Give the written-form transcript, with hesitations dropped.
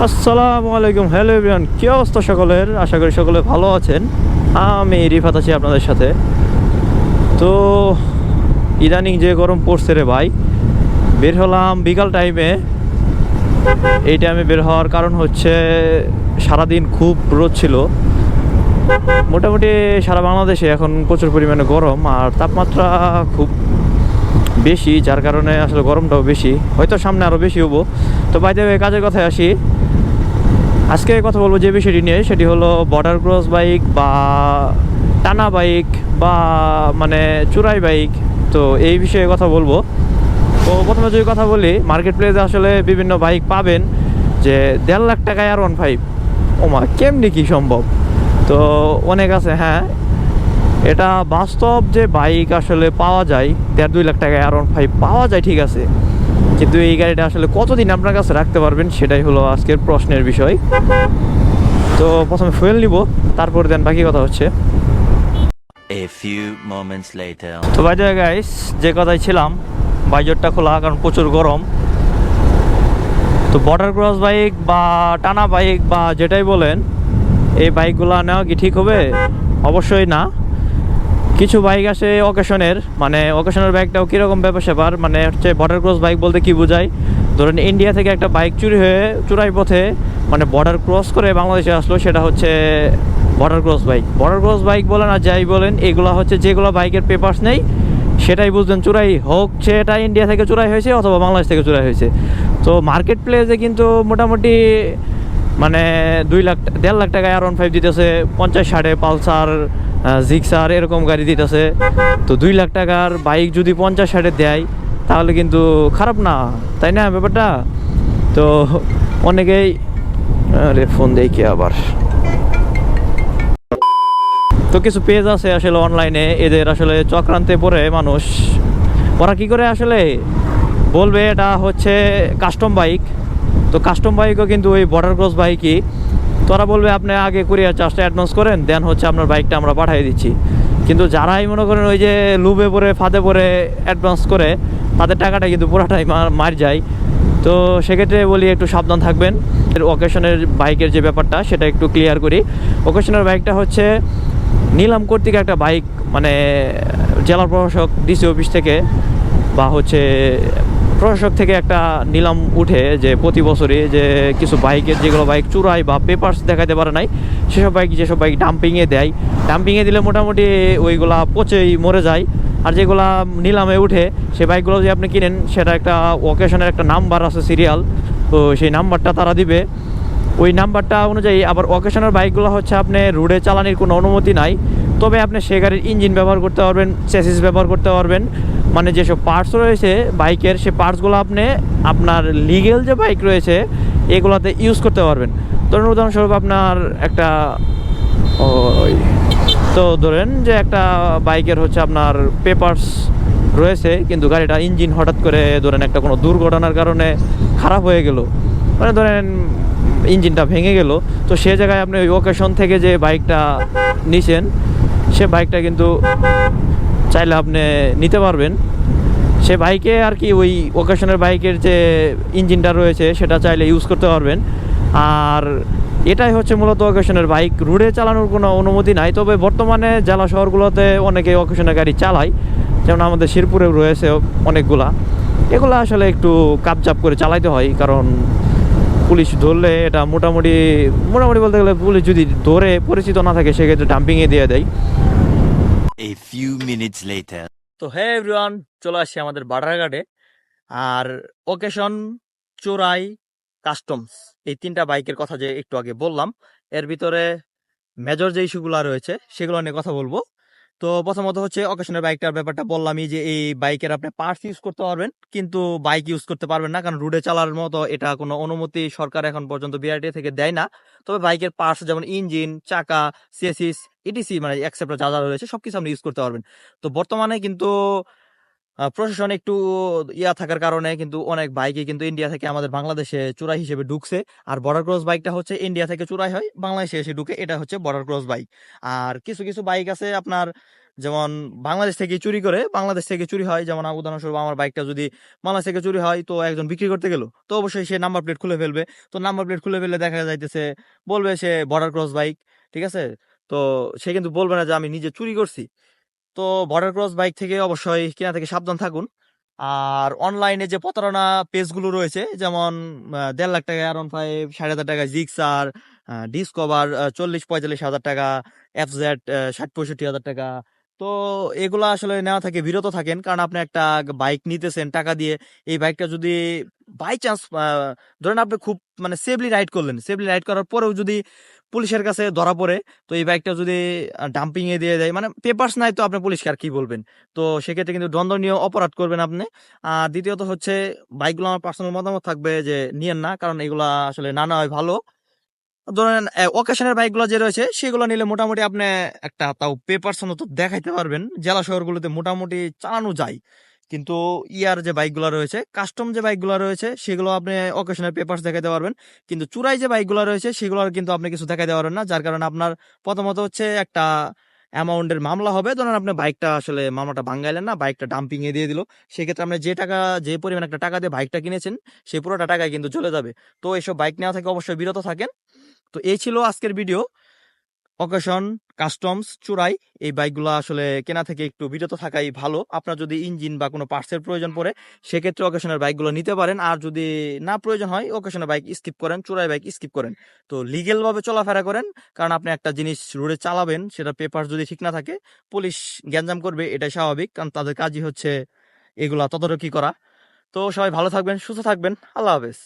আসসালামু আলাইকুম, hello everyone, কী অবস্থা সকলের? আশা করি সকলে ভালো আছেন। আমি রিফাত আছি আপনাদের সাথে। তো ইদানিং যে গরম পড়ছে রে ভাই, বের হলাম বিকাল টাইমে। এই টাইমে বের হওয়ার কারণ হচ্ছে সারাদিন খুব রোদ ছিল। মোটামুটি সারা বাংলাদেশে এখন প্রচুর পরিমাণে গরম আর তাপমাত্রা খুব বেশি, যার কারণে আসলে গরমটাও বেশি, হয়তো সামনে আরও বেশি হবো। তো বাইরে কাজের কথায় আসি। আজকে কথা বলবো যে বিষয়টি নিয়ে, সেটি হলো বর্ডার ক্রস বাইক বা টানা বাইক বা মানে চুরাই বাইক। তো এই বিষয়ে কথা বলবো। তো প্রথমে যদি কথা বলি, মার্কেট প্লেসে আসলে বিভিন্ন বাইক পাবেন যে 1.5 লাখ টাকায় R15। ওমা, কেমনি কি সম্ভব? তো অনেক আছে, হ্যাঁ, এটা বাস্তব যে বাইক আসলে পাওয়া যায় 1.5-2 লাখ টাকায় R15 পাওয়া যায়, ঠিক আছে, কিন্তু এই গাড়িটা আসলে কতদিন আপনার কাছে রাখতে পারবেন, সেটাই হলো আজকের প্রশ্নের বিষয়। তো প্রথমে ফুয়েল নিব, তারপর দেন বাকি কথা হচ্ছে। A few moments later. তো বাই দ্য ওয়ে গাইস, যে কথাই ছিলাম, বাইজরটা খোলা কারণ প্রচুর গরম। তো বর্ডার ক্রস বাইক বা টানা বাইক বা যেটাই বলেন, এই বাইকগুলো নেওয়া কি ঠিক হবে? অবশ্যই না। কিছু বাইক আসে অকেশনের, মানে অকেশনের বাইকটাও কীরকম ব্যাপার স্যাপার, মানে হচ্ছে বর্ডার ক্রস বাইক বলতে কি বোঝায়, ধরুন ইন্ডিয়া থেকে একটা বাইক চুরি হয়ে চুরাই পথে মানে বর্ডার ক্রস করে বাংলাদেশে আসলো, সেটা হচ্ছে border cross bike. Border cross bike বলেন আর যাই বলেন, এগুলো হচ্ছে যেগুলো বাইকের পেপারস নেই, সেটাই বুঝবেন চুরাই হোক, সেটা ইন্ডিয়া থেকে চুরাই হয়েছে অথবা বাংলাদেশ থেকে চুরাই হয়েছে। তো মার্কেট প্লেসে কিন্তু মোটামুটি মানে 2 লাখ 1.5 লাখ টাকায় R15 দিতেছে, 50-60 পালসার জিক্সার এরকম গাড়ি দিতেছে। তো 2 লাখ টাকার বাইক যদি 50-60 দেয়, তাহলে কিন্তু খারাপ না, তাই না ব্যাপারটা? তো অনেকেই, আরে ফোন দেয় কি আবার। তো কিছু পেজ আছে আসলে অনলাইনে, এদের আসলে চক্রান্তে পড়ে মানুষ। ওরা কি করে আসলে বলবে এটা হচ্ছে কাস্টম বাইক। তো কাস্টম বাইকও কিন্তু ওই বর্ডার ক্রস বাইকই। তোরা বলবে আপনি আগে কুরিয়ার চার্জটা অ্যাডভান্স করেন, দেন হচ্ছে আপনার বাইকটা আমরা পাঠিয়ে দিচ্ছি। কিন্তু যারাই মনে করেন ওই যে লুবে পরে ফাঁদে পরে অ্যাডভান্স করে, তাদের টাকাটা কিন্তু পুরাটাই মার যায়। তো সেক্ষেত্রে বলি একটু সাবধান থাকবেন। অকেশনের বাইকের যে ব্যাপারটা, সেটা একটু ক্লিয়ার করি। অকেশনের বাইকটা হচ্ছে নিলাম কর্তৃক একটা বাইক, মানে জেলা প্রশাসক ডিসি অফিস থেকে বা হচ্ছে প্রশাসক থেকে একটা নিলাম উঠে, যে প্রতি বছরই যে কিছু বাইকের যেগুলো বাইক চুরাই বা পেপারস দেখাতে পারে নাই, যেসব বাইক ডাম্পিংয়ে দেয়, ডাম্পিংয়ে দিলে মোটামুটি ওইগুলা পচেই মরে যায়। আর যেগুলা নিলামে উঠে, সেই বাইকগুলো যদি আপনি কিনেন, সেটা একটা অকেশনের একটা নাম্বার আছে, সিরিয়াল। তো সেই নাম্বারটা তারা দিবে, ওই নাম্বারটা অনুযায়ী। আবার অকেশনের বাইকগুলো হচ্ছে আপনি রোডে চালানোর কোনো অনুমতি নাই, তবে আপনি সে গাড়ির ইঞ্জিন ব্যবহার করতে পারবেন, চেসিস ব্যবহার করতে পারবেন, মানে যেসব পার্টস রয়েছে বাইকের, সে পার্টসগুলো আপনি আপনার লিগেল যে বাইক রয়েছে এগুলোতে ইউজ করতে পারবেন। ধরুন উদাহরণস্বরূপ আপনার একটা ওই, তো ধরেন যে একটা বাইকের হচ্ছে আপনার পেপারস রয়েছে, কিন্তু গাড়িটা ইঞ্জিন হঠাৎ করে ধরেন একটা কোনো দুর্ঘটনার কারণে খারাপ হয়ে গেল, মানে ধরেন ইঞ্জিনটা ভেঙে গেল। তো সে জায়গায় আপনি ওই ওকেশন থেকে যে বাইকটা নিছেন, সে বাইকটা কিন্তু চাইলে আপনি নিতে পারবেন। সে বাইকে আর কি ওই ওকেশনের বাইকের যে ইঞ্জিনটা রয়েছে সেটা চাইলে ইউজ করতে পারবেন। আর এটাই হচ্ছে মূলত অকেশনের বাইক। রোডে চালানোর কোনো অনুমতি নাই, তবে বর্তমানে জেলা শহরগুলোতে অনেকে অকেশনের গাড়ি চালায়, যেমন আমাদের শিরপুরেও রয়েছে অনেকগুলা। এগুলো আসলে একটু কাপচাপ করে চালাইতে হয়, কারণ পুলিশ ধরলে এটা মোটামুটি মোটামুটি বলতে গেলে পুলিশ যদি ধরে পরিচিত না থাকে, সেক্ষেত্রে ডাম্পিংয়ে দিয়ে দেয়। A few minutes later. তো হ্যাঁ এভরিওয়ান, চলে আসছি আমাদের বাডারঘাটে। আর ওকেশন, চোরাই, কাস্টমস, এই 3টা বাইকের কথা যে একটু আগে বললাম, এর ভিতরে মেজর যে ইস্যুগুলো রয়েছে সেগুলো নিয়ে কথা বলবো। তো প্রথমত হচ্ছে অকেশনের বাইকটার ব্যাপারটা বললামই, যে এই বাইকের আপনি পার্টস ইউজ করতে পারবেন, কিন্তু বাইক ইউজ করতে পারবেন না, কারণ রোডে চালার মতো এটা কোনো অনুমতি সরকার এখন পর্যন্ত বিআরটিএ থেকে দেয় না। তবে বাইকের পার্টস যেমন ইঞ্জিন, চাকা, চেসিস, ইটিসি, মানে এক্সেপ্ট যা যা রয়েছে সবকিছু আপনি ইউজ করতে পারবেন। তো বর্তমানে কিন্তু প্রশাসন একটু ইয়া থাকার কারণে কিন্তু অনেক বাইকই কিন্তু ইন্ডিয়া থেকে আমাদের বাংলাদেশে চোরাই হিসেবে ঢুকছে। আর বর্ডার ক্রস বাইকটা হচ্ছে ইন্ডিয়া থেকে চোরাই হয়, বাংলাদেশে এসে ঢুকে, এটা হচ্ছে বর্ডার ক্রস বাইক। আর কিছু কিছু বাইক আছে আপনার, যেমন বাংলাদেশ থেকে চুরি করে, বাংলাদেশ থেকে চুরি হয়, যেমন উদাহরণস্বরূপ আমার বাইকটা যদি বাংলাদেশ থেকে চুরি হয়, তো একজন বিক্রি করতে গেল, তো অবশ্যই সে নাম্বার প্লেট খুলে ফেলবে। তো নাম্বার প্লেট খুলে ফেললে দেখা যাইতেছে বলবে সে বর্ডার ক্রস বাইক, ঠিক আছে? তো সে কিন্তু বলবে না যে আমি নিজে চুরি করছি। তো বর্ডার ক্রস বাইক থেকে অবশ্যই কেনা থেকে সাবধান থাকুন। আর অনলাইনে যে প্রতারণা পেজগুলো রয়েছে, যেমন 1.5 লাখ টাকায় R15, 60,000 টাকায় জিক্সার, ডিসকভার 40-45 হাজার টাকা, এফজেড 60-65 হাজার টাকা, তো এগুলা আসলে নেওয়া থেকে বিরত থাকেন। কারণ আপনি একটা বাইক নিতেছেন টাকা দিয়ে, এই বাইকটা যদি বাই চান্স ধরেন আপনি খুব মানে সেফলি রাইড করলেন, সেফলি রাইড করার পরেও যদি পুলিশের কাছে ধরা পড়ে, তো এই বাইকটা যদি ডাম্পিং এ দিয়ে দেয়, মানে পেপারস নাই, তো আপনি পুলিশকে আর কি বলবেন? তো সেক্ষেত্রে কিন্তু দণ্ডনীয় অপরাধ করবেন আপনি। আর দ্বিতীয়ত হচ্ছে, বাইকগুলো আমার পার্সোনাল মতামত থাকবে যে নিয়েন না, কারণ এগুলা আসলে না নেওয়াই ভালো। ধরেন অকেশনের বাইকগুলো যে রয়েছে সেগুলো নিলে মোটামুটি আপনি একটা তাও পেপারস তো দেখাইতে পারবেন, জেলা শহরগুলোতে মোটামুটি চালানো যায়। কিন্তু ইয়ার যে বাইকগুলো রয়েছে, কাস্টম যে বাইকগুলো রয়েছে, সেগুলো আপনি অকেশনের পেপারস দেখাইতে পারবেন। কিন্তু চুরাই যে বাইকগুলো রয়েছে সেগুলোর কিন্তু আপনি কিছু দেখাইতে পারবেন না, যার কারণে আপনার প্রথমত হচ্ছে একটা অ্যামাউন্টের মামলা হবে। ধরেন আপনি বাইকটা আসলে মামলাটা ভাঙ্গাইলেন না, বাইকটা ডাম্পিং এ দিয়ে দিল, সেক্ষেত্রে আপনি যে টাকা, যে পরিমাণ একটা টাকা দিয়ে বাইকটা কিনেছেন, সেই পুরোটা টাকায় কিন্তু চলে যাবে। তো এইসব বাইক নেওয়া থেকে অবশ্যই বিরত থাকেন। তো এই ছিল আজকের ভিডিও। অকেশন, কাস্টমস, চুরাই, এই বাইকগুলো আসলে কেনা থেকে একটু বিরত থাকাই ভালো। আপনার যদি ইঞ্জিন বা কোনো পার্টসের প্রয়োজন পড়ে, সেক্ষেত্রে অকেশনের বাইকগুলো নিতে পারেন। আর যদি না প্রয়োজন হয়, অকেশনের বাইক স্কিপ করেন, চুরাই বাইক স্কিপ করেন। তো লিগেল ভাবে চলাফেরা করেন, কারণ আপনি একটা জিনিস রোডে চালাবেন, সেটা পেপার যদি ঠিক না থাকে, পুলিশ গ্যাঞ্জাম করবে, এটাই স্বাভাবিক, কারণ তাদের কাজই হচ্ছে এগুলা তদারকি করা। তো সবাই ভালো থাকবেন, সুস্থ থাকবেন, আল্লাহ হাফেজ।